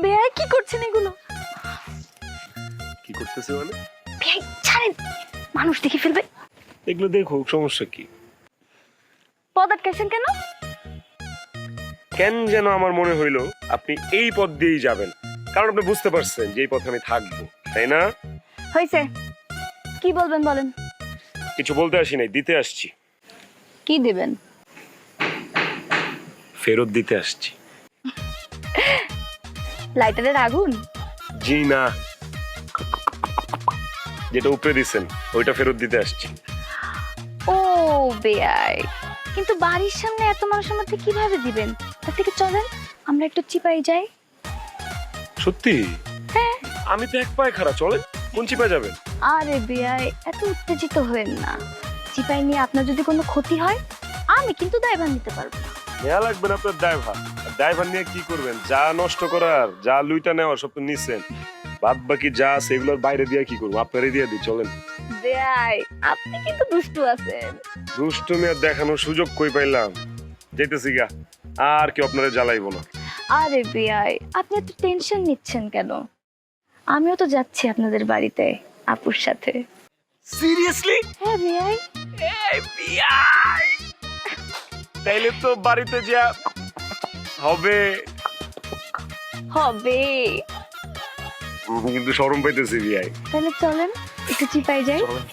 বেয়াই কি করছেন এগুলো? কি করতেছে মানে? বেয়াই ছাড়েন, মানুষ দেখে ফেলবে। এগুলো দেখো, সমস্যা কি? পথ আটকাইছেন কেন? কেন যেন আমার মনে হইলো আপনি এই পথ দিয়েই যাবেন, কারণ আপনি বুঝতে পারছেন যে এই পথে আমি থাকবো, তাই না? হয়েছে, কি বলবেন বলেন। কিছু বলতে আসি নাই, দিতে আসছি। কি দিবেন? ফেরত দিতে আসছি। লাইটারের আগুন? জি না, যেটা উপরে দিছেন ওইটা ফেরত দিতে আসছি। ও বেয়াই, কিন্তু বাড়ির সামনে এত মানুষের মধ্যে কিভাবে দিবেন? তার থেকে চলেন আমরা একটু চিপাই যাই। সত্যি? হ্যাঁ। আমি তো এক পায়ে খাড়া, চলেন। কোন চিপা যাবেন? আরে বেয়াই, এত উত্তেজিত হবেন না। চিপাই নিয়ে আপনার যদি কোনো ক্ষতি হয়, আমি কিন্তু দায়ভার নিতে পারবো না। নেওয়া লাগবে না আপনার ড্রাইভার। ড্রাইভার নিয়ে কি করবেন? যা নষ্ট করার, যা লুইটা নেওয়ার সব তো নিছেন। বাদ বাকি যা আছে এগুলোর বাইরে দিয়ে কি করবো? আপনারই দিয়ে দিই, চলেন। বেয়াই, আপনি কিন্তু দুষ্টু আছেন। দুষ্টুমি আর দেখানোর সুযোগ কই পাইলাম? যেতেছি গা, আর কি আপনারা জ্বালাইবো না। আরে বেয়াই, আপনি এত টেনশন নিচ্ছেন কেন? আমিও তো যাচ্ছি আপনাদের বাড়িতে আপুর সাথে। সিরিয়াসলি? হ্যাঁ বেয়াই। এই বিয়াই, তাইলে তো বাড়িতে যা হবে। হবে। কিন্তু শরম পাইতেছি বিয়াই। তাহলে চলেন একটু চিপাই যাই। চলেন।